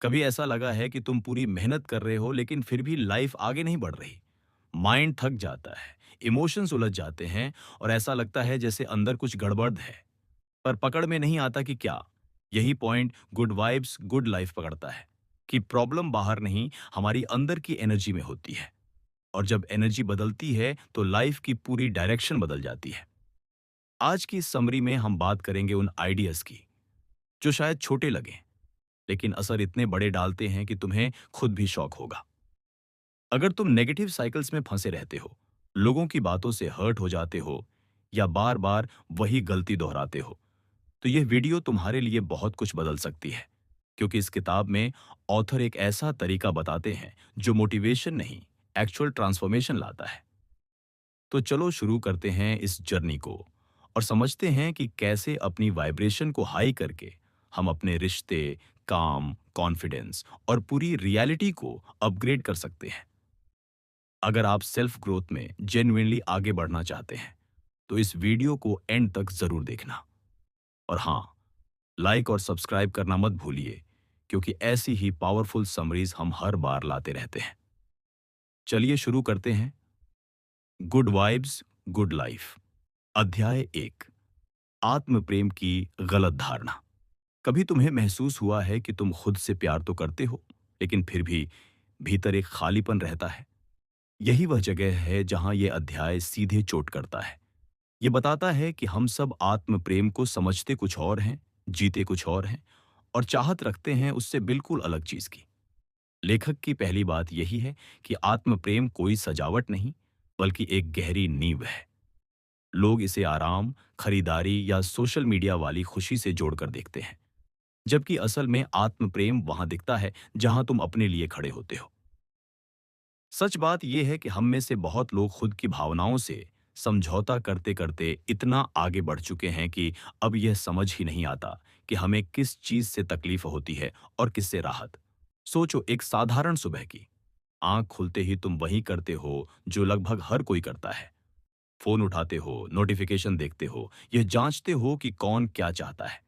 कभी ऐसा लगा है कि तुम पूरी मेहनत कर रहे हो लेकिन फिर भी लाइफ आगे नहीं बढ़ रही। माइंड थक जाता है, इमोशंस उलझ जाते हैं और ऐसा लगता है जैसे अंदर कुछ गड़बड़ है, पर पकड़ में नहीं आता कि क्या। यही point good vibes good life पकड़ता है कि प्रॉब्लम बाहर नहीं, हमारी अंदर की एनर्जी में होती है। और जब एनर्जी बदलती है तो लाइफ की पूरी डायरेक्शन बदल जाती है। आज की इस समरी में हम बात करेंगे उन आइडियाज की जो शायद छोटे लगें लेकिन असर इतने बड़े डालते हैं कि तुम्हें खुद भी शॉक होगा। अगर तुम नेगेटिव साइकिल्स में फंसे रहते हो, लोगों की बातों से हर्ट हो जाते हो या बार बार वही गलती दोहराते हो, तो यह वीडियो तुम्हारे लिए बहुत कुछ बदल सकती है। क्योंकि इस किताब में ऑथर एक ऐसा तरीका बताते हैं जो मोटिवेशन नहीं, एक्चुअल ट्रांसफॉर्मेशन लाता है। तो चलो शुरू करते हैं इस जर्नी को और समझते हैं कि कैसे अपनी वाइब्रेशन को हाई करके हम अपने रिश्ते, काम, कॉन्फिडेंस और पूरी रियलिटी को अपग्रेड कर सकते हैं। अगर आप सेल्फ ग्रोथ में जेन्युइनली आगे बढ़ना चाहते हैं तो इस वीडियो को एंड तक जरूर देखना। और हाँ, लाइक और सब्सक्राइब करना मत भूलिए, क्योंकि ऐसी ही पावरफुल समरीज हम हर बार लाते रहते हैं। चलिए शुरू करते हैं। गुड वाइब्स गुड लाइफ, अध्याय 1, आत्म प्रेम की गलत धारणा। कभी तुम्हें महसूस हुआ है कि तुम खुद से प्यार तो करते हो लेकिन फिर भी भीतर एक खालीपन रहता है? यही वह जगह है जहां यह अध्याय सीधे चोट करता है। ये बताता है कि हम सब आत्म प्रेम को समझते कुछ और हैं, जीते कुछ और हैं और चाहत रखते हैं उससे बिल्कुल अलग चीज की। लेखक की पहली बात यही है कि आत्म प्रेम कोई सजावट नहीं, बल्कि एक गहरी नींव है। लोग इसे आराम, खरीदारी या सोशल मीडिया वाली खुशी से जोड़कर देखते हैं, जबकि असल में आत्म प्रेम वहां दिखता है जहां तुम अपने लिए खड़े होते हो। सच बात यह है कि हम में से बहुत लोग खुद की भावनाओं से समझौता करते करते इतना आगे बढ़ चुके हैं कि अब यह समझ ही नहीं आता कि हमें किस चीज से तकलीफ होती है और किससे राहत। सोचो, एक साधारण सुबह की। आंख खुलते ही तुम वही करते हो जो लगभग हर कोई करता है। फोन उठाते हो, नोटिफिकेशन देखते हो, यह जांचते हो कि कौन क्या चाहता है।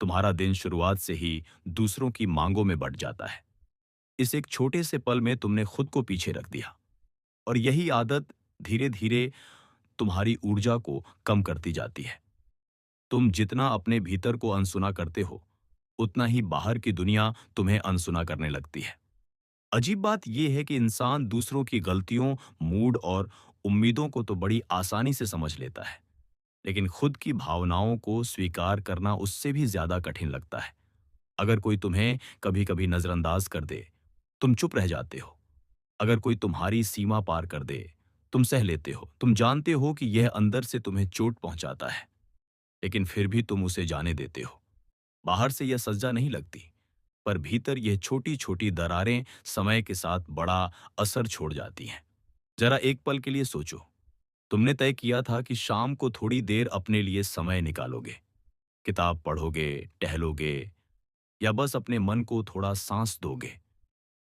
तुम्हारा दिन शुरुआत से ही दूसरों की मांगों में बढ़ जाता है। इस एक छोटे से पल में तुमने खुद को पीछे रख दिया और यही आदत धीरे धीरे तुम्हारी ऊर्जा को कम करती जाती है। तुम जितना अपने भीतर को अनसुना करते हो, उतना ही बाहर की दुनिया तुम्हें अनसुना करने लगती है। अजीब बात यह है कि इंसान दूसरों की गलतियों, मूड और उम्मीदों को तो बड़ी आसानी से समझ लेता है, लेकिन खुद की भावनाओं को स्वीकार करना उससे भी ज्यादा कठिन लगता है। अगर कोई तुम्हें कभी कभी नजरअंदाज कर दे, तुम चुप रह जाते हो। अगर कोई तुम्हारी सीमा पार कर दे, तुम सह लेते हो। तुम जानते हो कि यह अंदर से तुम्हें चोट पहुंचाता है, लेकिन फिर भी तुम उसे जाने देते हो। बाहर से यह सज्जा नहीं लगती, पर भीतर यह छोटी छोटी दरारें समय के साथ बड़ा असर छोड़ जाती हैं। जरा एक पल के लिए सोचो, तुमने तय किया था कि शाम को थोड़ी देर अपने लिए समय निकालोगे, किताब पढ़ोगे, टहलोगे या बस अपने मन को थोड़ा सांस दोगे।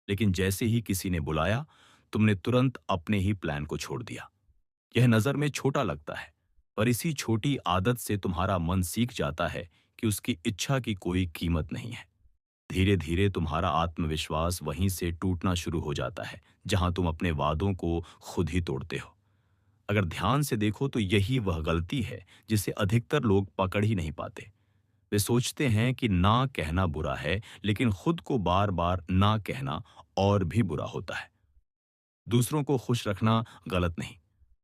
लेकिन जैसे ही किसी ने बुलाया, तुमने तुरंत अपने ही प्लान को छोड़ दिया। यह नजर में छोटा लगता है, पर इसी छोटी आदत से तुम्हारा मन सीख जाता है कि उसकी इच्छा की कोई कीमत नहीं है। धीरे धीरे तुम्हारा आत्मविश्वास वहीं से टूटना शुरू हो जाता है जहां तुम अपने वादों को खुद ही तोड़ते हो। अगर ध्यान से देखो तो यही वह गलती है जिसे अधिकतर लोग पकड़ ही नहीं पाते। वे सोचते हैं कि ना कहना बुरा है, लेकिन खुद को बार बार ना कहना और भी बुरा होता है। दूसरों को खुश रखना गलत नहीं,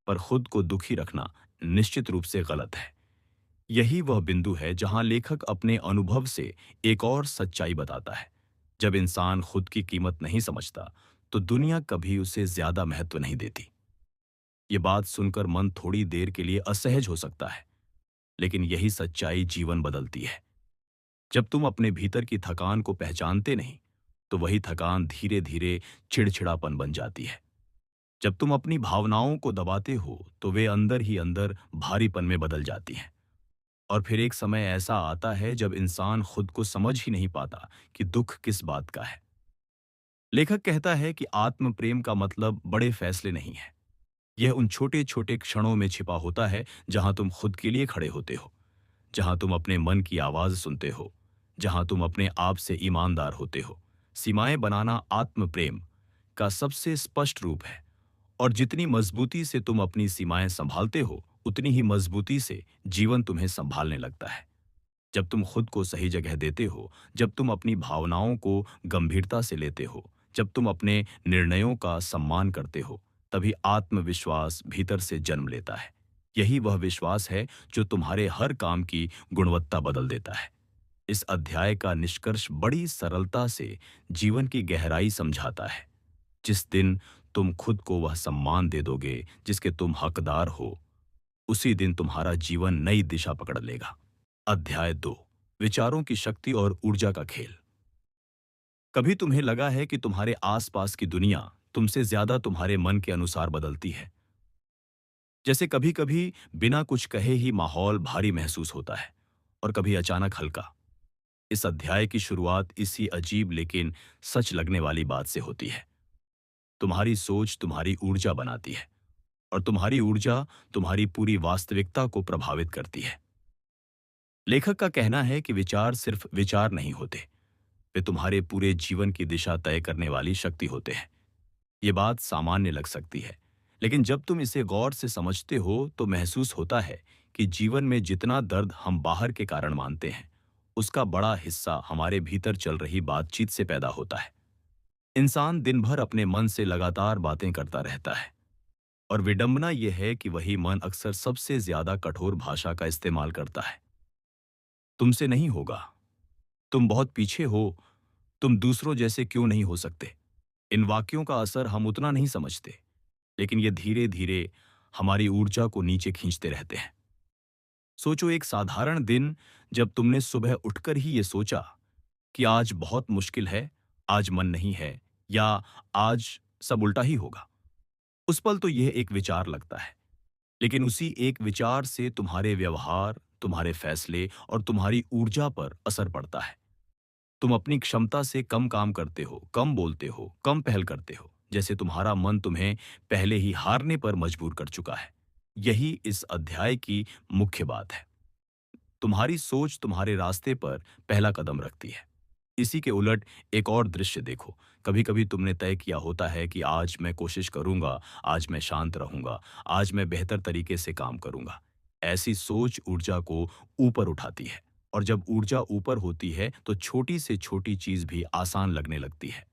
पर खुद को दुखी रखना निश्चित रूप से गलत है। यही वह बिंदु है जहां लेखक अपने अनुभव से एक और सच्चाई बताता है। जब इंसान खुद की कीमत नहीं समझता, तो दुनिया कभी उसे ज्यादा महत्व नहीं देती। ये बात सुनकर मन थोड़ी देर के लिए असहज हो सकता है, लेकिन यही सच्चाई जीवन बदलती है। जब तुम अपने भीतर की थकान को पहचानते नहीं, तो वही थकान धीरे धीरे चिड़चिड़ापन बन जाती है। जब तुम अपनी भावनाओं को दबाते हो, तो वे अंदर ही अंदर भारीपन में बदल जाती हैं। और फिर एक समय ऐसा आता है जब इंसान खुद को समझ ही नहीं पाता कि दुख किस बात का है। लेखक कहता है कि आत्म प्रेम का मतलब बड़े फैसले नहीं है। यह उन छोटे छोटे क्षणों में छिपा होता है जहां तुम खुद के लिए खड़े होते हो, जहां तुम अपने मन की आवाज सुनते हो, जहां तुम अपने आप से ईमानदार होते हो, सीमाएं बनाना आत्म प्रेम का सबसे स्पष्ट रूप है। और जितनी मजबूती से तुम अपनी सीमाएं संभालते हो, उतनी ही मजबूती से जीवन तुम्हें संभालने लगता है। जब तुम खुद को सही जगह देते हो, जब तुम अपनी भावनाओं को गंभीरता से लेते हो, जब तुम अपने निर्णयों का सम्मान करते हो, तभी आत्मविश्वास भीतर से जन्म लेता है। यही वह विश्वास है जो तुम्हारे हर काम की गुणवत्ता बदल देता है। इस अध्याय का निष्कर्ष बड़ी सरलता से जीवन की गहराई समझाता है। जिस दिन तुम खुद को वह सम्मान दे दोगे जिसके तुम हकदार हो, उसी दिन तुम्हारा जीवन नई दिशा पकड़ लेगा। अध्याय 2, विचारों की शक्ति और ऊर्जा का खेल। कभी तुम्हें लगा है कि तुम्हारे आसपास की दुनिया तुमसे ज्यादा तुम्हारे मन के अनुसार बदलती है? जैसे कभी-कभी बिना कुछ कहे ही माहौल भारी महसूस होता है और कभी अचानक हल्का। इस अध्याय की शुरुआत इसी अजीब लेकिन सच लगने वाली बात से होती है। तुम्हारी सोच तुम्हारी ऊर्जा बनाती है और तुम्हारी ऊर्जा तुम्हारी पूरी वास्तविकता को प्रभावित करती है। लेखक का कहना है कि विचार सिर्फ विचार नहीं होते, वे तुम्हारे पूरे जीवन की दिशा तय करने वाली शक्ति होते हैं। ये बात सामान्य लग सकती है, लेकिन जब तुम इसे गौर से समझते हो तो महसूस होता है कि जीवन में जितना दर्द हम बाहर के कारण मानते हैं, उसका बड़ा हिस्सा हमारे भीतर चल रही बातचीत से पैदा होता है। इंसान दिन भर अपने मन से लगातार बातें करता रहता है और विडंबना यह है कि वही मन अक्सर सबसे ज्यादा कठोर भाषा का इस्तेमाल करता है। तुमसे नहीं होगा, तुम बहुत पीछे हो, तुम दूसरों जैसे क्यों नहीं हो सकते। इन वाक्यों का असर हम उतना नहीं समझते, लेकिन ये धीरे धीरे हमारी ऊर्जा को नीचे खींचते रहते हैं। सोचो, एक साधारण दिन जब तुमने सुबह उठकर ही ये सोचा कि आज बहुत मुश्किल है, आज मन नहीं है, या आज सब उल्टा ही होगा। उस पल तो यह एक विचार लगता है, लेकिन उसी एक विचार से तुम्हारे व्यवहार, तुम्हारे फैसले और तुम्हारी ऊर्जा पर असर पड़ता है। तुम अपनी क्षमता से कम काम करते हो, कम बोलते हो, कम पहल करते हो, जैसे तुम्हारा मन तुम्हें पहले ही हारने पर मजबूर कर चुका है। यही इस अध्याय की मुख्य बात है। तुम्हारी सोच तुम्हारे रास्ते पर पहला कदम रखती है। इसी के उलट एक और दृश्य देखो। कभी कभी तुमने तय किया होता है कि आज मैं कोशिश करूंगा, आज मैं शांत रहूंगा, आज मैं बेहतर तरीके से काम करूंगा। ऐसी सोच ऊर्जा को ऊपर उठाती है, और जब ऊर्जा ऊपर होती है तो छोटी से छोटी चीज भी आसान लगने लगती है।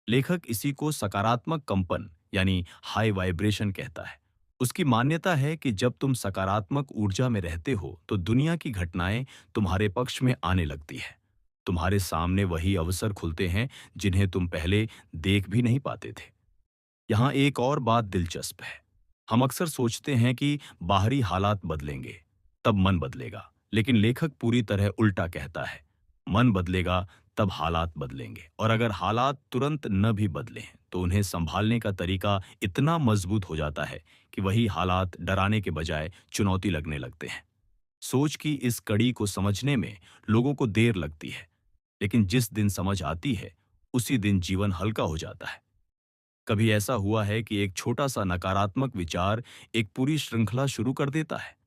लेखक इसी को सकारात्मक कंपन यानी हाई वाइब्रेशन कहता है। उसकी मान्यता है कि जब तुम सकारात्मक ऊर्जा में रहते हो तो दुनिया की घटनाएं तुम्हारे पक्ष में आने लगती है। तुम्हारे सामने वही अवसर खुलते हैं जिन्हें तुम पहले देख भी नहीं पाते थे। यहाँ एक और बात दिलचस्प है। हम अक्सर सोचते हैं कि बाहरी हालात बदलेंगे, तब मन बदलेगा। लेकिन लेखक पूरी तरह उल्टा कहता है, मन बदलेगा तब हालात बदलेंगे। और अगर हालात तुरंत न भी बदलें, तो उन्हें संभालने का तरीका इतना मजबूत हो जाता है कि वही हालात डराने के बजाय चुनौती लगने लगते हैं। सोच की इस कड़ी को समझने में लोगों को देर लगती है, लेकिन जिस दिन समझ आती है, उसी दिन जीवन हल्का हो जाता है। कभी ऐसा हुआ है कि एक छोटा सा नकारात्मक विचार एक पूरी श्रृंखला शुरू कर देता है।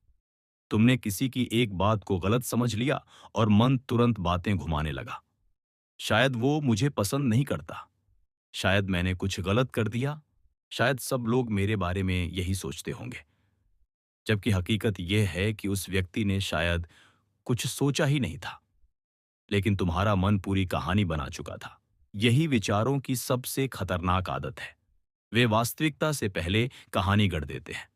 तुमने किसी की एक बात को गलत समझ लिया और मन तुरंत बातें घुमाने लगा। शायद वो मुझे पसंद नहीं करता, शायद मैंने कुछ गलत कर दिया, शायद सब लोग मेरे बारे में यही सोचते होंगे। जबकि हकीकत यह है कि उस व्यक्ति ने शायद कुछ सोचा ही नहीं था, लेकिन तुम्हारा मन पूरी कहानी बना चुका था। यही विचारों की सबसे खतरनाक आदत है। वे वास्तविकता से पहले कहानी गढ़ देते हैं।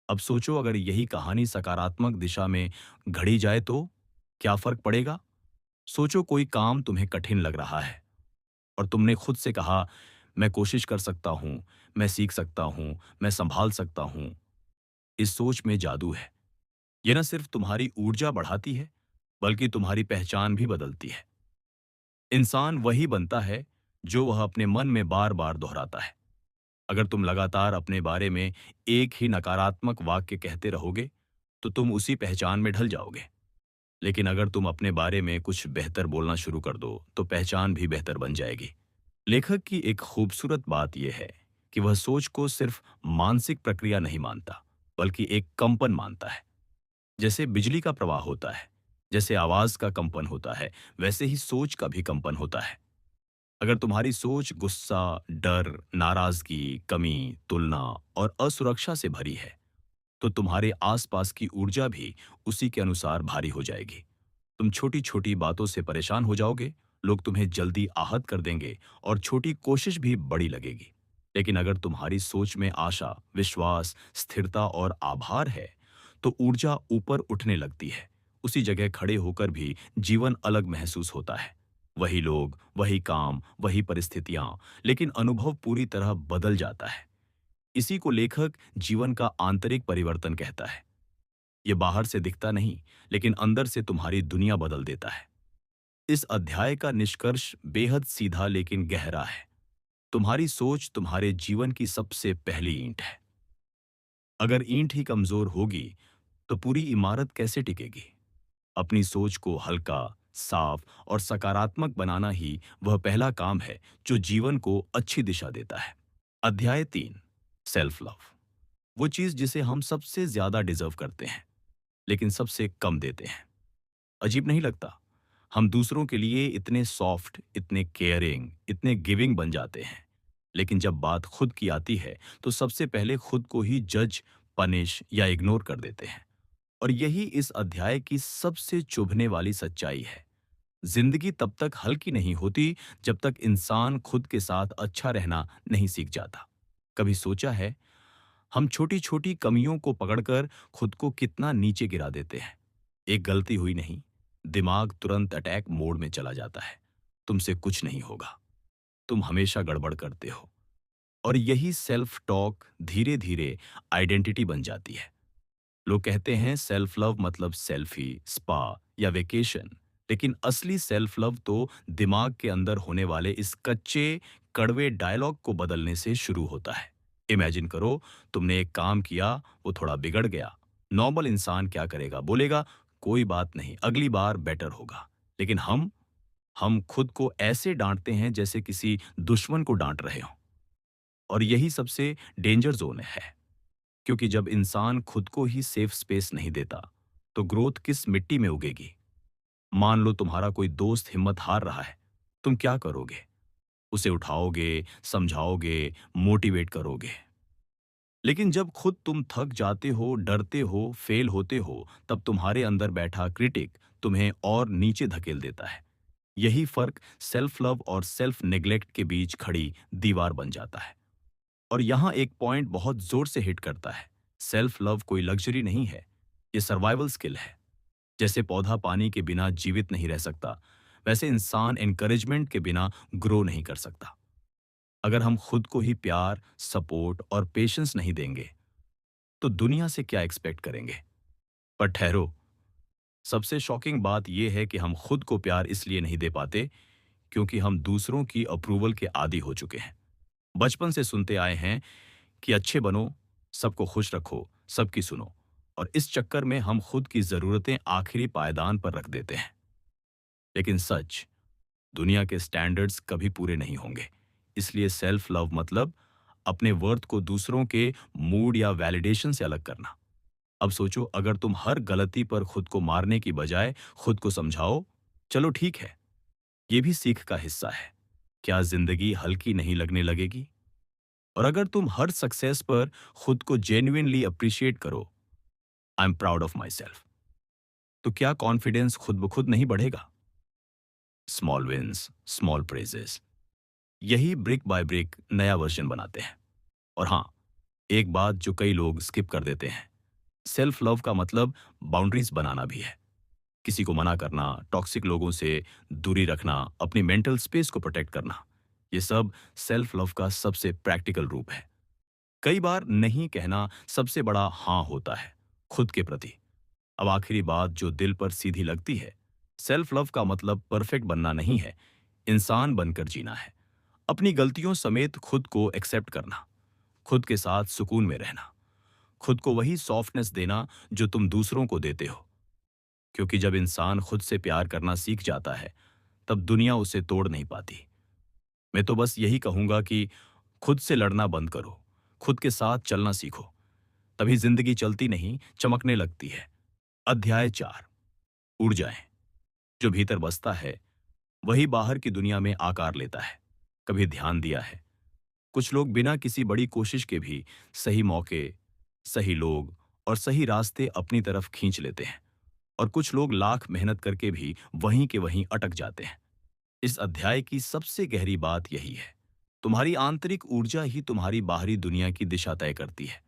अब सोचो, अगर यही कहानी सकारात्मक दिशा में घड़ी जाए तो क्या फर्क पड़ेगा? सोचो, कोई काम तुम्हें कठिन लग रहा है और तुमने खुद से कहा, मैं कोशिश कर सकता हूं, मैं सीख सकता हूं, मैं संभाल सकता हूं। इस सोच में जादू है। यह न सिर्फ तुम्हारी ऊर्जा बढ़ाती है, बल्कि तुम्हारी पहचान भी बदलती है। इंसान वही बनता है जो वह अपने मन में बार बार दोहराता है। अगर तुम लगातार अपने बारे में एक ही नकारात्मक वाक्य कहते रहोगे, तो तुम उसी पहचान में ढल जाओगे। लेकिन अगर तुम अपने बारे में कुछ बेहतर बोलना शुरू कर दो, तो पहचान भी बेहतर बन जाएगी। लेखक की एक खूबसूरत बात यह है कि वह सोच को सिर्फ मानसिक प्रक्रिया नहीं मानता, बल्कि एक कंपन मानता है। जैसे बिजली का प्रवाह होता है, जैसे आवाज का कंपन होता है, वैसे ही सोच का भी कंपन होता है। अगर तुम्हारी सोच गुस्सा, डर, नाराजगी, कमी, तुलना और असुरक्षा से भरी है, तो तुम्हारे आसपास की ऊर्जा भी उसी के अनुसार भारी हो जाएगी। तुम छोटी-छोटी बातों से परेशान हो जाओगे, लोग तुम्हें जल्दी आहत कर देंगे और छोटी कोशिश भी बड़ी लगेगी। लेकिन अगर तुम्हारी सोच में आशा, विश्वास, स्थिरता और आभार है, तो ऊर्जा ऊपर उठने लगती है। उसी जगह खड़े होकर भी जीवन अलग महसूस होता है। वही लोग, वही काम, वही परिस्थितियां, लेकिन अनुभव पूरी तरह बदल जाता है। इसी को लेखक जीवन का आंतरिक परिवर्तन कहता है। ये बाहर से दिखता नहीं, लेकिन अंदर से तुम्हारी दुनिया बदल देता है। इस अध्याय का निष्कर्ष बेहद सीधा लेकिन गहरा है। तुम्हारी सोच तुम्हारे जीवन की सबसे पहली ईंट है। अगर ईंट ही कमजोर होगी, तो पूरी इमारत कैसे टिकेगी? अपनी सोच को हल्का, साफ और सकारात्मक बनाना ही वह पहला काम है जो जीवन को अच्छी दिशा देता है। अध्याय 3, सेल्फ लव। वो चीज जिसे हम सबसे ज्यादा डिजर्व करते हैं, लेकिन सबसे कम देते हैं। अजीब नहीं लगता? हम दूसरों के लिए इतने सॉफ्ट, इतने केयरिंग, इतने गिविंग बन जाते हैं, लेकिन जब बात खुद की आती है, तो सबसे पहले खुद को ही जज, पनिश या इग्नोर कर देते हैं। और यही इस अध्याय की सबसे चुभने वाली सच्चाई है। जिंदगी तब तक हल्की नहीं होती जब तक इंसान खुद के साथ अच्छा रहना नहीं सीख जाता। कभी सोचा है, हम छोटी छोटी कमियों को पकड़कर खुद को कितना नीचे गिरा देते हैं? एक गलती हुई नहीं, दिमाग तुरंत अटैक मोड में चला जाता है। तुमसे कुछ नहीं होगा, तुम हमेशा गड़बड़ करते हो। और यही सेल्फ टॉक धीरे धीरे आइडेंटिटी बन जाती है। लोग कहते हैं सेल्फ लव मतलब सेल्फी, स्पा या वेकेशन, लेकिन असली सेल्फ लव तो दिमाग के अंदर होने वाले इस कच्चे, कड़वे डायलॉग को बदलने से शुरू होता है। इमेजिन करो, तुमने एक काम किया, वो थोड़ा बिगड़ गया। नॉर्मल इंसान क्या करेगा? बोलेगा, कोई बात नहीं, अगली बार बेटर होगा। लेकिन हम खुद को ऐसे डांटते हैं जैसे किसी दुश्मन को डांट रहे हो। और यही सबसे डेंजर जोन है, क्योंकि जब इंसान खुद को ही सेफ स्पेस नहीं देता, तो ग्रोथ किस मिट्टी में उगेगी? मान लो तुम्हारा कोई दोस्त हिम्मत हार रहा है, तुम क्या करोगे? उसे उठाओगे, समझाओगे, मोटिवेट करोगे। लेकिन जब खुद तुम थक जाते हो, डरते हो, फेल होते हो, तब तुम्हारे अंदर बैठा क्रिटिक तुम्हें और नीचे धकेल देता है। यही फर्क सेल्फ लव और सेल्फ नेग्लेक्ट के बीच खड़ी दीवार बन जाता है। और यहाँ एक पॉइंट बहुत जोर से हिट करता है। सेल्फ लव कोई लग्जरी नहीं है, ये सर्वाइवल स्किल है। जैसे पौधा पानी के बिना जीवित नहीं रह सकता, वैसे इंसान एनकरेजमेंट के बिना ग्रो नहीं कर सकता। अगर हम खुद को ही प्यार, सपोर्ट और पेशेंस नहीं देंगे, तो दुनिया से क्या एक्सपेक्ट करेंगे? पर ठहरो, सबसे शॉकिंग बात यह है कि हम खुद को प्यार इसलिए नहीं दे पाते क्योंकि हम दूसरों की अप्रूवल के आदी हो चुके हैं। बचपन से सुनते आए हैं कि अच्छे बनो, सबको खुश रखो, सबकी सुनो। और इस चक्कर में हम खुद की जरूरतें आखिरी पायदान पर रख देते हैं। लेकिन सच, दुनिया के स्टैंडर्ड्स कभी पूरे नहीं होंगे। इसलिए सेल्फ लव मतलब अपने वर्थ को दूसरों के मूड या वैलिडेशन से अलग करना। अब सोचो, अगर तुम हर गलती पर खुद को मारने की बजाय खुद को समझाओ, चलो ठीक है, ये भी सीख का हिस्सा है, क्या जिंदगी हल्की नहीं लगने लगेगी? और अगर तुम हर सक्सेस पर खुद को जेन्युइनली अप्रिशिएट करो, I am proud of my self, तो क्या कॉन्फिडेंस खुद ब खुद नहीं बढ़ेगा? स्मॉल विंस, स्मॉल प्रेजेस, यही ब्रिक बाय ब्रिक नया वर्जन बनाते हैं। और हाँ, एक बात जो कई लोग स्किप कर देते हैं, सेल्फ लव का मतलब बाउंड्रीज बनाना भी है। किसी को मना करना, टॉक्सिक लोगों से दूरी रखना, अपनी मेंटल स्पेस को प्रोटेक्ट करना, ये सब सेल्फ लव का सबसे प्रैक्टिकल रूप है। कई बार नहीं कहना सबसे बड़ा हाँ होता है खुद के प्रति। अब आखिरी बात जो दिल पर सीधी लगती है, सेल्फ लव का मतलब परफेक्ट बनना नहीं है, इंसान बनकर जीना है। अपनी गलतियों समेत खुद को एक्सेप्ट करना, खुद के साथ सुकून में रहना, खुद को वही सॉफ्टनेस देना जो तुम दूसरों को देते हो। क्योंकि जब इंसान खुद से प्यार करना सीख जाता है, तब दुनिया उसे तोड़ नहीं पाती। मैं तो बस यही कहूंगा कि खुद से लड़ना बंद करो, खुद के साथ चलना सीखो, तभी जिंदगी चलती नहीं, चमकने लगती है। अध्याय 4, ऊर्जाएं। जो भीतर बसता है, वही बाहर की दुनिया में आकार लेता है। कभी ध्यान दिया है? कुछ लोग बिना किसी बड़ी कोशिश के भी सही मौके, सही लोग और सही रास्ते अपनी तरफ खींच लेते हैं, और कुछ लोग लाख मेहनत करके भी वहीं के वहीं अटक जाते हैं। इस अध्याय की सबसे गहरी बात यही है। तुम्हारी आंतरिक ऊर्जा ही तुम्हारी बाहरी दुनिया की दिशा तय करती है।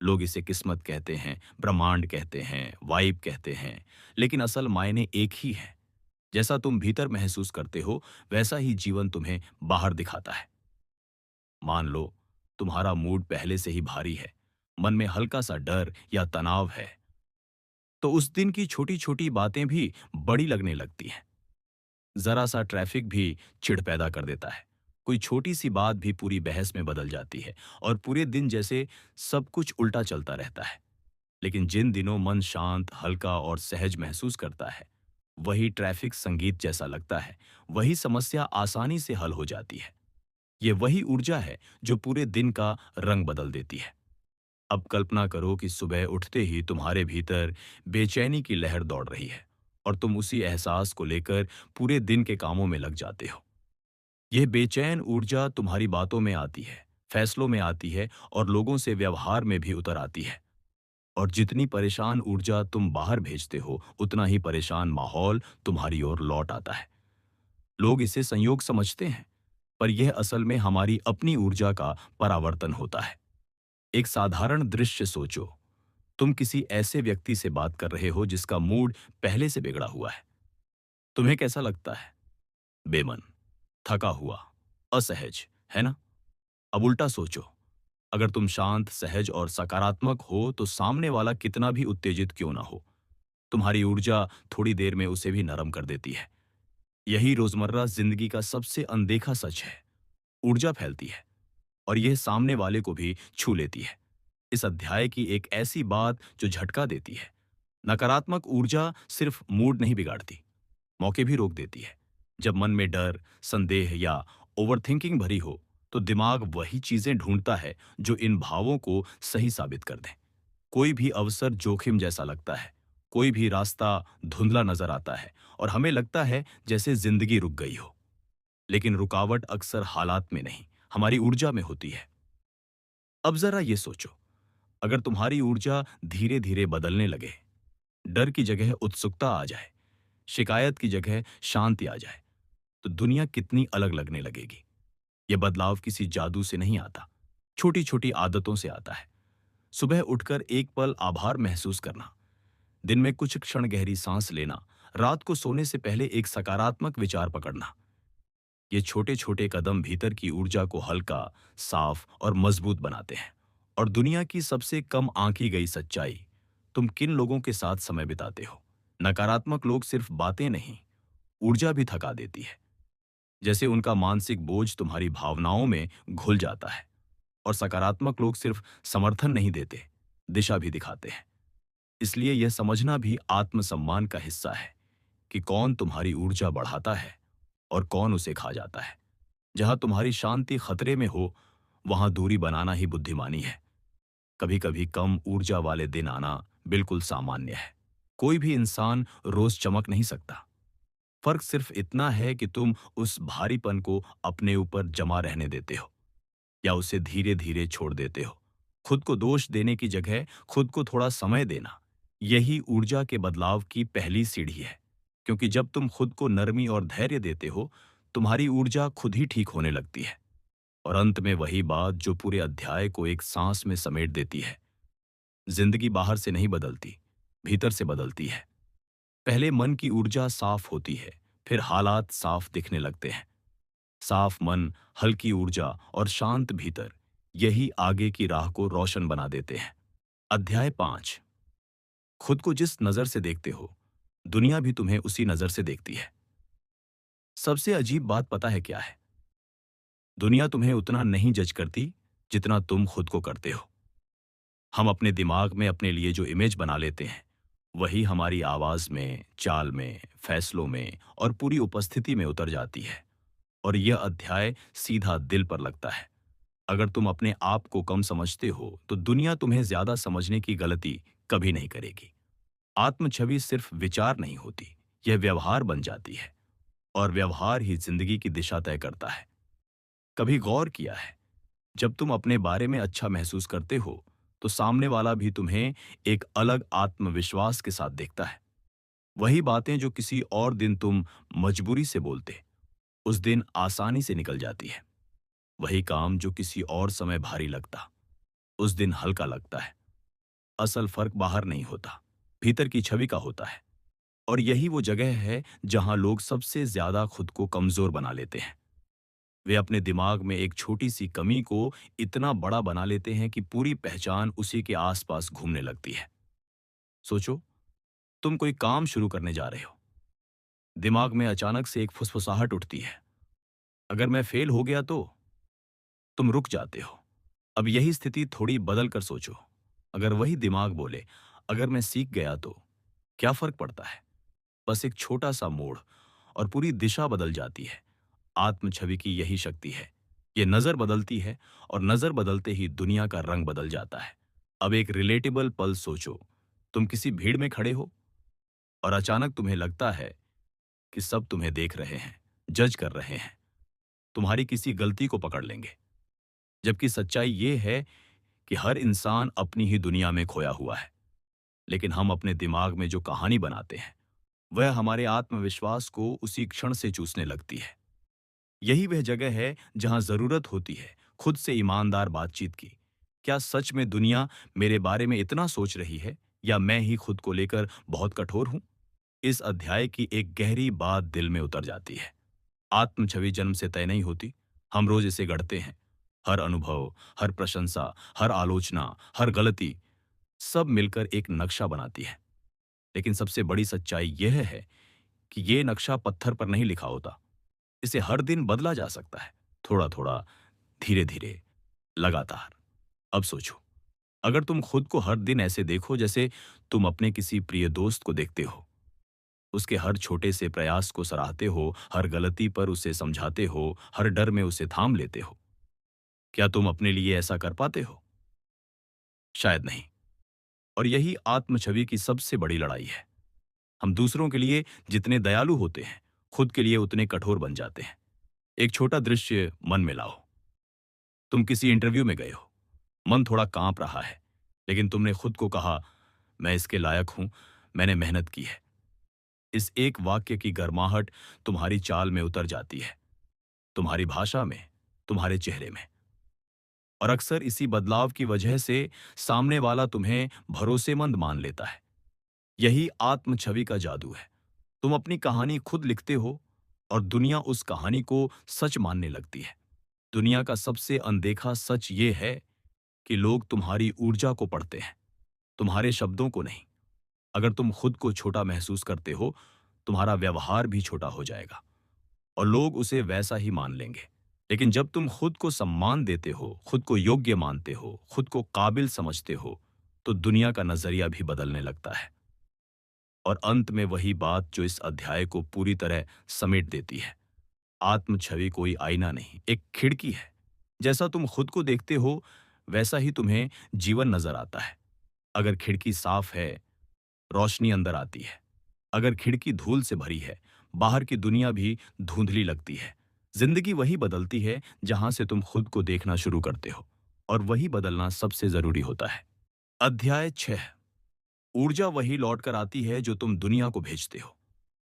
लोग इसे किस्मत कहते हैं, ब्रह्मांड कहते हैं, वाइब कहते हैं, लेकिन असल मायने एक ही है। जैसा तुम भीतर महसूस करते हो, वैसा ही जीवन तुम्हें बाहर दिखाता है। मान लो तुम्हारा मूड पहले से ही भारी है, मन में हल्का सा डर या तनाव है, तो उस दिन की छोटी छोटी बातें भी बड़ी लगने लगती हैं। जरा सा ट्रैफिक भी चिढ़ पैदा कर देता है। कोई छोटी सी बात भी पूरी बहस में बदल जाती है, और पूरे दिन जैसे सब कुछ उल्टा चलता रहता है। लेकिन जिन दिनों मन शांत, हल्का और सहज महसूस करता है, वही ट्रैफिक संगीत जैसा लगता है, वही समस्या आसानी से हल हो जाती है। ये वही ऊर्जा है जो पूरे दिन का रंग बदल देती है। अब कल्पना करो कि सुबह उठते ही तुम्हारे भीतर बेचैनी की लहर दौड़ रही है, और तुम उसी एहसास को लेकर पूरे दिन के कामों में लग जाते हो। यह बेचैन ऊर्जा तुम्हारी बातों में आती है, फैसलों में आती है, और लोगों से व्यवहार में भी उतर आती है। और जितनी परेशान ऊर्जा तुम बाहर भेजते हो, उतना ही परेशान माहौल तुम्हारी ओर लौट आता है। लोग इसे संयोग समझते हैं, पर यह असल में हमारी अपनी ऊर्जा का परावर्तन होता है। एक साधारण दृश्य सोचो। तुम किसी ऐसे व्यक्ति से बात कर रहे हो जिसका मूड पहले से बिगड़ा हुआ है। तुम्हें कैसा लगता है? बेमन, थका हुआ, असहज, है ना? अब उल्टा सोचो। अगर तुम शांत, सहज और सकारात्मक हो, तो सामने वाला कितना भी उत्तेजित क्यों ना हो, तुम्हारी ऊर्जा थोड़ी देर में उसे भी नरम कर देती है। यही रोजमर्रा जिंदगी का सबसे अनदेखा सच है। ऊर्जा फैलती है, और यह सामने वाले को भी छू लेती है। इस अध्याय की एक ऐसी बात जो झटका देती है। नकारात्मक ऊर्जा सिर्फ मूड नहीं बिगाड़ती, मौके भी रोक देती है। जब मन में डर, संदेह या ओवरथिंकिंग भरी हो, तो दिमाग वही चीजें ढूंढता है जो इन भावों को सही साबित कर दें। कोई भी अवसर जोखिम जैसा लगता है, कोई भी रास्ता धुंधला नजर आता है, और हमें लगता है जैसे जिंदगी रुक गई हो। लेकिन रुकावट अक्सर हालात में नहीं, हमारी ऊर्जा में होती है। अब जरा ये सोचो, अगर तुम्हारी ऊर्जा धीरे धीरे बदलने लगे, डर की जगह उत्सुकता आ जाए, शिकायत की जगह शांति आ जाए, तो दुनिया कितनी अलग लगने लगेगी। यह बदलाव किसी जादू से नहीं आता, छोटी छोटी आदतों से आता है। सुबह उठकर एक पल आभार महसूस करना, दिन में कुछ क्षण गहरी सांस लेना, रात को सोने से पहले एक सकारात्मक विचार पकड़ना। ये छोटे छोटे कदम भीतर की ऊर्जा को हल्का, साफ और मजबूत बनाते हैं। और दुनिया की सबसे कम आंकी गई सच्चाई, तुम किन लोगों के साथ समय बिताते हो। नकारात्मक लोग सिर्फ बातें नहीं, ऊर्जा भी थका देती है। जैसे उनका मानसिक बोझ तुम्हारी भावनाओं में घुल जाता है। और सकारात्मक लोग सिर्फ समर्थन नहीं देते, दिशा भी दिखाते हैं। इसलिए यह समझना भी आत्मसम्मान का हिस्सा है कि कौन तुम्हारी ऊर्जा बढ़ाता है और कौन उसे खा जाता है। जहां तुम्हारी शांति खतरे में हो, वहां दूरी बनाना ही बुद्धिमानी है। कभी कभी कम ऊर्जा वाले दिन आना बिल्कुल सामान्य है। कोई भी इंसान रोज चमक नहीं सकता। फर्क सिर्फ इतना है कि तुम उस भारीपन को अपने ऊपर जमा रहने देते हो या उसे धीरे धीरे छोड़ देते हो। खुद को दोष देने की जगह खुद को थोड़ा समय देना, यही ऊर्जा के बदलाव की पहली सीढ़ी है। क्योंकि जब तुम खुद को नरमी और धैर्य देते हो, तुम्हारी ऊर्जा खुद ही ठीक होने लगती है। और अंत में वही बात जो पूरे अध्याय को एक सांस में समेट देती है। जिंदगी बाहर से नहीं बदलती, भीतर से बदलती है। पहले मन की ऊर्जा साफ होती है, फिर हालात साफ दिखने लगते हैं। साफ मन, हल्की ऊर्जा और शांत भीतर, यही आगे की राह को रोशन बना देते हैं। अध्याय 5। खुद को जिस नजर से देखते हो, दुनिया भी तुम्हें उसी नजर से देखती है। सबसे अजीब बात पता है क्या है? दुनिया तुम्हें उतना नहीं जज करती जितना तुम खुद को करते हो। हम अपने दिमाग में अपने लिए जो इमेज बना लेते हैं, वही हमारी आवाज में, चाल में, फैसलों में और पूरी उपस्थिति में उतर जाती है। और यह अध्याय सीधा दिल पर लगता है। अगर तुम अपने आप को कम समझते हो, तो दुनिया तुम्हें ज्यादा समझने की गलती कभी नहीं करेगी। आत्म छवि सिर्फ विचार नहीं होती, यह व्यवहार बन जाती है। और व्यवहार ही जिंदगी की दिशा तय करता है। कभी गौर किया है, जब तुम अपने बारे में अच्छा महसूस करते हो, तो सामने वाला भी तुम्हें एक अलग आत्मविश्वास के साथ देखता है। वही बातें जो किसी और दिन तुम मजबूरी से बोलते, उस दिन आसानी से निकल जाती है। वही काम जो किसी और समय भारी लगता, उस दिन हल्का लगता है। असल फर्क बाहर नहीं होता, भीतर की छवि का होता है। और यही वो जगह है जहां लोग सबसे ज्यादा खुद को कमजोर बना लेते हैं। वे अपने दिमाग में एक छोटी सी कमी को इतना बड़ा बना लेते हैं कि पूरी पहचान उसी के आसपास घूमने लगती है। सोचो, तुम कोई काम शुरू करने जा रहे हो। दिमाग में अचानक से एक फुसफुसाहट उठती है, अगर मैं फेल हो गया तो। तुम रुक जाते हो। अब यही स्थिति थोड़ी बदल कर सोचो, अगर वही दिमाग बोले, अगर मैं सीख गया तो। क्या फर्क पड़ता है? बस एक छोटा सा मोड़, और पूरी दिशा बदल जाती है। आत्म छवि की यही शक्ति है। ये नजर बदलती है, और नजर बदलते ही दुनिया का रंग बदल जाता है। अब एक रिलेटेबल पल सोचो। तुम किसी भीड़ में खड़े हो, और अचानक तुम्हें लगता है कि सब तुम्हें देख रहे हैं, जज कर रहे हैं, तुम्हारी किसी गलती को पकड़ लेंगे। जबकि सच्चाई ये है कि हर इंसान अपनी ही दुनिया में खोया हुआ है। लेकिन हम अपने दिमाग में जो कहानी बनाते हैं, वह हमारे आत्मविश्वास को उसी क्षण से चूसने लगती है। यही वह जगह है जहां जरूरत होती है खुद से ईमानदार बातचीत की। क्या सच में दुनिया मेरे बारे में इतना सोच रही है, या मैं ही खुद को लेकर बहुत कठोर हूं? इस अध्याय की एक गहरी बात दिल में उतर जाती है। आत्म छवि जन्म से तय नहीं होती, हम रोज इसे गढ़ते हैं। हर अनुभव, हर प्रशंसा, हर आलोचना, हर गलती, सब मिलकर एक नक्शा बनाती है। लेकिन सबसे बड़ी सच्चाई यह है कि ये नक्शा पत्थर पर नहीं लिखा होता। इसे हर दिन बदला जा सकता है, थोड़ा थोड़ा, धीरे धीरे, लगातार। अब सोचो, अगर तुम खुद को हर दिन ऐसे देखो जैसे तुम अपने किसी प्रिय दोस्त को देखते हो, उसके हर छोटे से प्रयास को सराहते हो, हर गलती पर उसे समझाते हो, हर डर में उसे थाम लेते हो, क्या तुम अपने लिए ऐसा कर पाते हो? शायद नहीं। और यही आत्म छवि की सबसे बड़ी लड़ाई है। हम दूसरों के लिए जितने दयालु होते हैं, खुद के लिए उतने कठोर बन जाते हैं। एक छोटा दृश्य मन में लाओ। तुम किसी इंटरव्यू में गए हो, मन थोड़ा कांप रहा है, लेकिन तुमने खुद को कहा, मैं इसके लायक हूं, मैंने मेहनत की है। इस एक वाक्य की गर्माहट तुम्हारी चाल में उतर जाती है, तुम्हारी भाषा में, तुम्हारे चेहरे में। और अक्सर इसी बदलाव की वजह से सामने वाला तुम्हें भरोसेमंद मान लेता है। यही आत्म छवि का जादू है। तुम अपनी कहानी खुद लिखते हो, और दुनिया उस कहानी को सच मानने लगती है। दुनिया का सबसे अनदेखा सच ये है कि लोग तुम्हारी ऊर्जा को पढ़ते हैं, तुम्हारे शब्दों को नहीं। अगर तुम खुद को छोटा महसूस करते हो, तुम्हारा व्यवहार भी छोटा हो जाएगा, और लोग उसे वैसा ही मान लेंगे। लेकिन जब तुम खुद को सम्मान देते हो, खुद को योग्य मानते हो, खुद को काबिल समझते हो, तो दुनिया का नजरिया भी बदलने लगता है। और अंत में वही बात जो इस अध्याय को पूरी तरह समेट देती है। आत्म छवि कोई आईना नहीं, एक खिड़की है। जैसा तुम खुद को देखते हो, वैसा ही तुम्हें जीवन नजर आता है। अगर खिड़की साफ है, रोशनी अंदर आती है। अगर खिड़की धूल से भरी है, बाहर की दुनिया भी धुंधली लगती है। जिंदगी वही बदलती है जहां से तुम खुद को देखना शुरू करते हो, और वही बदलना सबसे जरूरी होता है। अध्याय 6। ऊर्जा वही लौटकर आती है जो तुम दुनिया को भेजते हो।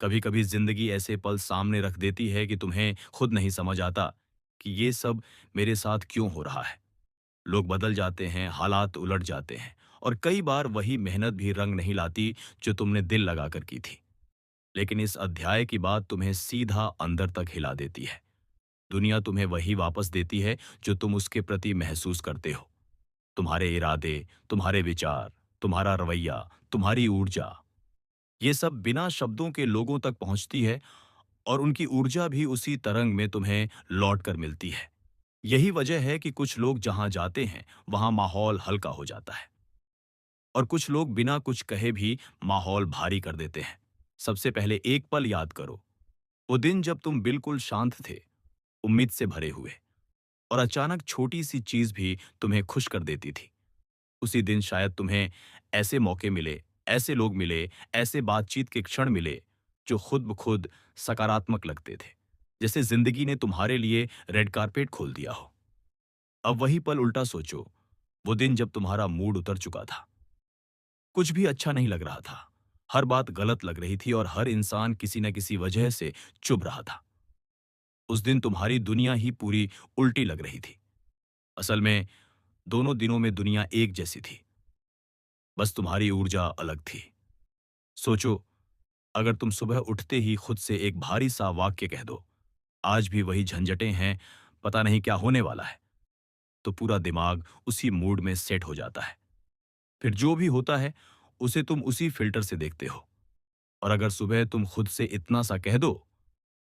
कभी कभी जिंदगी ऐसे पल सामने रख देती है कि तुम्हें खुद नहीं समझ आता कि ये सब मेरे साथ क्यों हो रहा है। लोग बदल जाते हैं, हालात उलट जाते हैं, और कई बार वही मेहनत भी रंग नहीं लाती जो तुमने दिल लगाकर की थी। लेकिन इस अध्याय की बात तुम्हें सीधा अंदर तक हिला देती है। दुनिया तुम्हें वही वापस देती है जो तुम उसके प्रति महसूस करते हो। तुम्हारे इरादे, तुम्हारे विचार, तुम्हारा रवैया, तुम्हारी ऊर्जा, ये सब बिना शब्दों के लोगों तक पहुंचती है, और उनकी ऊर्जा भी उसी तरंग में तुम्हें लौट कर मिलती है। यही वजह है कि कुछ लोग जहां जाते हैं, वहां माहौल हल्का हो जाता है, और कुछ लोग बिना कुछ कहे भी माहौल भारी कर देते हैं। सबसे पहले एक पल याद करो, वो दिन जब तुम बिल्कुल शांत थे, उम्मीद से भरे हुए, और अचानक छोटी सी चीज भी तुम्हें खुश कर देती थी। उसी दिन शायद तुम्हें ऐसे मौके मिले, ऐसे लोग मिले, ऐसे बातचीत के क्षण मिले जो खुद ब खुद सकारात्मक लगते थे। जैसे जिंदगी ने तुम्हारे लिए रेड कारपेट खोल दिया हो। अब वही पल उल्टा सोचो, वो दिन जब तुम्हारा मूड उतर चुका था, कुछ भी अच्छा नहीं लग रहा था, हर बात गलत लग रही थी और हर इंसान किसी न किसी वजह से चुभ रहा था। उस दिन तुम्हारी दुनिया ही पूरी उल्टी लग रही थी। असल में दोनों दिनों में दुनिया एक जैसी थी, बस तुम्हारी ऊर्जा अलग थी। सोचो, अगर तुम सुबह उठते ही खुद से एक भारी सा वाक्य कह दो, आज भी वही झंझटें हैं, पता नहीं क्या होने वाला है, तो पूरा दिमाग उसी मूड में सेट हो जाता है। फिर जो भी होता है उसे तुम उसी फिल्टर से देखते हो। और अगर सुबह तुम खुद से इतना सा कह दो,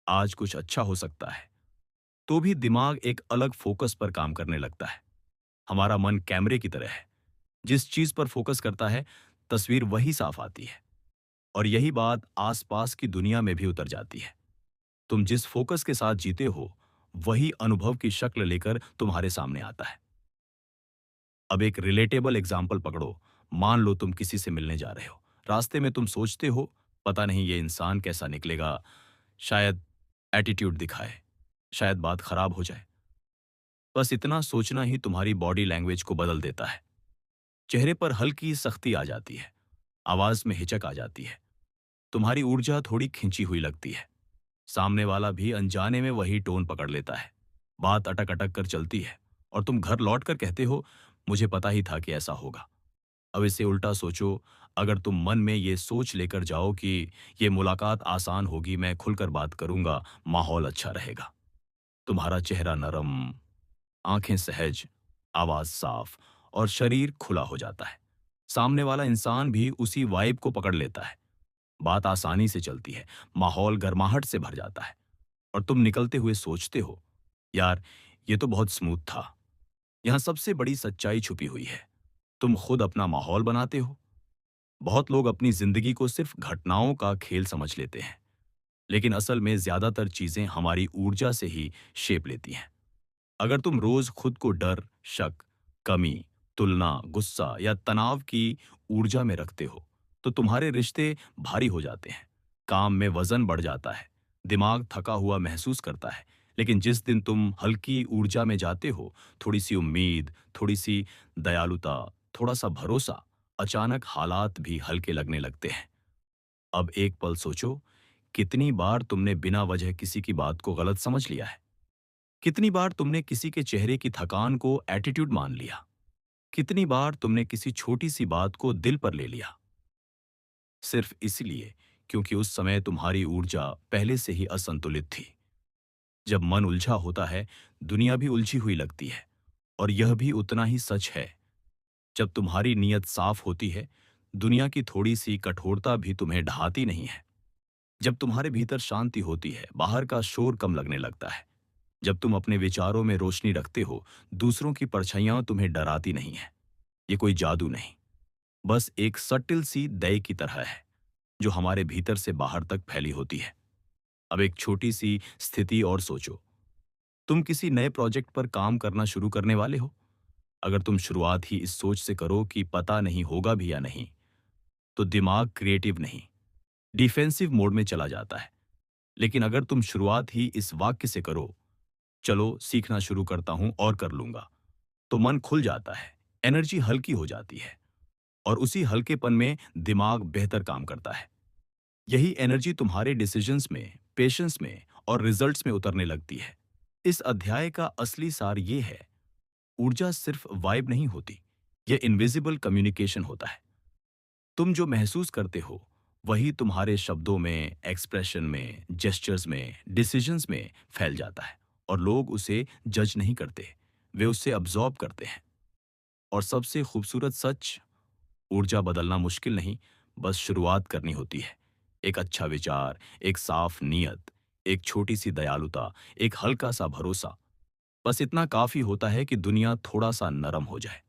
आज कुछ अच्छा हो सकता है, तो भी दिमाग एक अलग फोकस पर काम करने लगता है। हमारा मन कैमरे की तरह है, जिस चीज पर फोकस करता है तस्वीर वही साफ आती है। और यही बात आसपास की दुनिया में भी उतर जाती है। तुम जिस फोकस के साथ जीते हो, वही अनुभव की शक्ल लेकर तुम्हारे सामने आता है। अब एक रिलेटेबल एग्जाम्पल पकड़ो। मान लो तुम किसी से मिलने जा रहे हो, रास्ते में तुम सोचते हो, पता नहीं ये इंसान कैसा निकलेगा, शायद एटीट्यूड दिखाए, शायद बात खराब हो जाए। बस इतना सोचना ही तुम्हारी बॉडी लैंग्वेज को बदल देता है। चेहरे पर हल्की सख्ती आ जाती है, आवाज में हिचक आ जाती है, तुम्हारी ऊर्जा थोड़ी खिंची हुई लगती है। सामने वाला भी अनजाने में वही टोन पकड़ लेता है, बात अटक अटक कर चलती है और तुम घर लौट कर कहते हो, मुझे पता ही था कि ऐसा होगा। अब इसे उल्टा सोचो, अगर तुम मन में ये सोच लेकर जाओ कि ये मुलाकात आसान होगी, मैं खुलकर बात करूंगा, माहौल अच्छा रहेगा, तुम्हारा चेहरा नरम, आंखें सहज, आवाज साफ और शरीर खुला हो जाता है। सामने वाला इंसान भी उसी वाइब को पकड़ लेता है, बात आसानी से चलती है, माहौल गर्माहट से भर जाता है और तुम निकलते हुए सोचते हो, यार ये तो बहुत स्मूथ था। यहां सबसे बड़ी सच्चाई छुपी हुई है, तुम खुद अपना माहौल बनाते हो। बहुत लोग अपनी जिंदगी को सिर्फ घटनाओं का खेल समझ लेते हैं, लेकिन असल में ज्यादातर चीजें हमारी ऊर्जा से ही शेप लेती हैं। अगर तुम रोज खुद को डर, शक, कमी, तुलना, गुस्सा या तनाव की ऊर्जा में रखते हो, तो तुम्हारे रिश्ते भारी हो जाते हैं, काम में वजन बढ़ जाता है, दिमाग थका हुआ महसूस करता है। लेकिन जिस दिन तुम हल्की ऊर्जा में जाते हो, थोड़ी सी उम्मीद, थोड़ी सी दयालुता, थोड़ा सा भरोसा, अचानक हालात भी हल्के लगने लगते हैं। अब एक पल सोचो, कितनी बार तुमने बिना वजह किसी की बात को गलत समझ लिया है? कितनी बार तुमने किसी के चेहरे की थकान को एटीट्यूड मान लिया? कितनी बार तुमने किसी छोटी सी बात को दिल पर ले लिया, सिर्फ इसलिए क्योंकि उस समय तुम्हारी ऊर्जा पहले से ही असंतुलित थी। जब मन उलझा होता है, दुनिया भी उलझी हुई लगती है। और यह भी उतना ही सच है, जब तुम्हारी नीयत साफ होती है, दुनिया की थोड़ी सी कठोरता भी तुम्हें ढाती नहीं है। जब तुम्हारे भीतर शांति होती है, बाहर का शोर कम लगने लगता है। जब तुम अपने विचारों में रोशनी रखते हो, दूसरों की परछाइयां तुम्हें डराती नहीं है। ये कोई जादू नहीं, बस एक सटिल सी दया की तरह है, जो हमारे भीतर से बाहर तक फैली होती है। अब एक छोटी सी स्थिति और सोचो, तुम किसी नए प्रोजेक्ट पर काम करना शुरू करने वाले हो। अगर तुम शुरुआत ही इस सोच से करो कि पता नहीं होगा भी या नहीं, तो दिमाग क्रिएटिव नहीं, डिफेंसिव मोड में चला जाता है। लेकिन अगर तुम शुरुआत ही इस वाक्य से करो, चलो सीखना शुरू करता हूं और कर लूंगा, तो मन खुल जाता है, एनर्जी हल्की हो जाती है और उसी हल्केपन में दिमाग बेहतर काम करता है। यही एनर्जी तुम्हारे डिसीजंस में, पेशेंस में और रिजल्ट्स में उतरने लगती है। इस अध्याय का असली सार ये है, ऊर्जा सिर्फ वाइब नहीं होती, यह इनविजिबल कम्युनिकेशन होता है। तुम जो महसूस करते हो, वही तुम्हारे शब्दों में, एक्सप्रेशन में, जेस्चर्स में, डिसीजंस में फैल जाता है और लोग उसे जज नहीं करते, वे उससे अब्जॉर्ब करते हैं। और सबसे खूबसूरत सच, ऊर्जा बदलना मुश्किल नहीं, बस शुरुआत करनी होती है। एक अच्छा विचार, एक साफ नीयत, एक छोटी सी दयालुता, एक हल्का सा भरोसा, बस इतना काफी होता है कि दुनिया थोड़ा सा नरम हो जाए।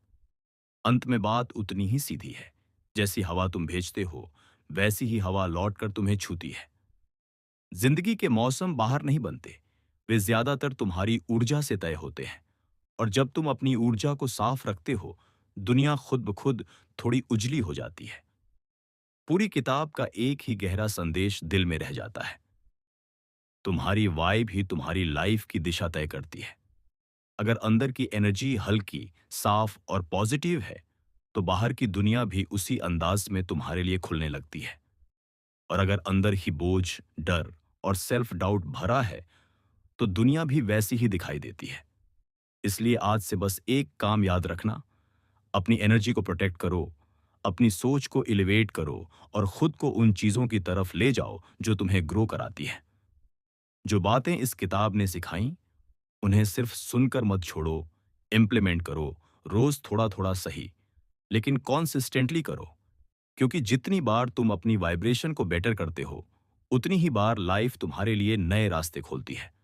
अंत में बात उतनी ही सीधी है, जैसी हवा तुम भेजते हो, वैसी ही हवा लौटकर तुम्हें छूती है। जिंदगी के मौसम बाहर नहीं बनते, वे ज्यादातर तुम्हारी ऊर्जा से तय होते हैं। और जब तुम अपनी ऊर्जा को साफ रखते हो, दुनिया खुद ब खुद थोड़ी उजली हो जाती है। पूरी किताब का एक ही गहरा संदेश दिल में रह जाता है, तुम्हारी वाइब ही तुम्हारी लाइफ की दिशा तय करती है। अगर अंदर की एनर्जी हल्की, साफ और पॉजिटिव है, तो बाहर की दुनिया भी उसी अंदाज में तुम्हारे लिए खुलने लगती है। और अगर अंदर ही बोझ, डर और सेल्फ डाउट भरा है, तो दुनिया भी वैसी ही दिखाई देती है। इसलिए आज से बस एक काम याद रखना, अपनी एनर्जी को प्रोटेक्ट करो, अपनी सोच को एलिवेट करो और खुद को उन चीजों की तरफ ले जाओ जो तुम्हें ग्रो कराती है। जो बातें इस किताब ने सिखाई, उन्हें सिर्फ सुनकर मत छोड़ो, इम्प्लीमेंट करो, रोज थोड़ा-थोड़ा सही, लेकिन कॉन्सिस्टेंटली करो। क्योंकि जितनी बार तुम अपनी वाइब्रेशन को बेटर करते हो, उतनी ही बार लाइफ तुम्हारे लिए नए रास्ते खोलती है।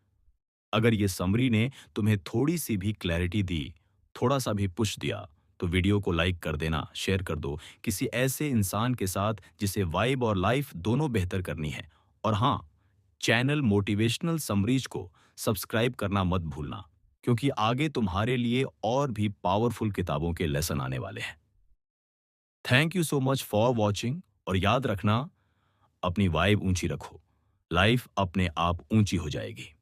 अगर ये समरी ने तुम्हें थोड़ी सी भी क्लैरिटी दी, थोड़ा सा भी पुश दिया, तो वीडियो को लाइक कर देना, शेयर कर दो किसी ऐसे इंसान के साथ जिसे वाइब और लाइफ दोनों बेहतर करनी है। और हाँ, चैनल मोटिवेशनल समरीज को सब्सक्राइब करना मत भूलना, क्योंकि आगे तुम्हारे लिए और भी पावरफुल किताबों के लेसन आने वाले हैं। Thank you so much for watching, और याद रखना, अपनी वाइब ऊंची रखो, लाइफ अपने आप ऊंची हो जाएगी।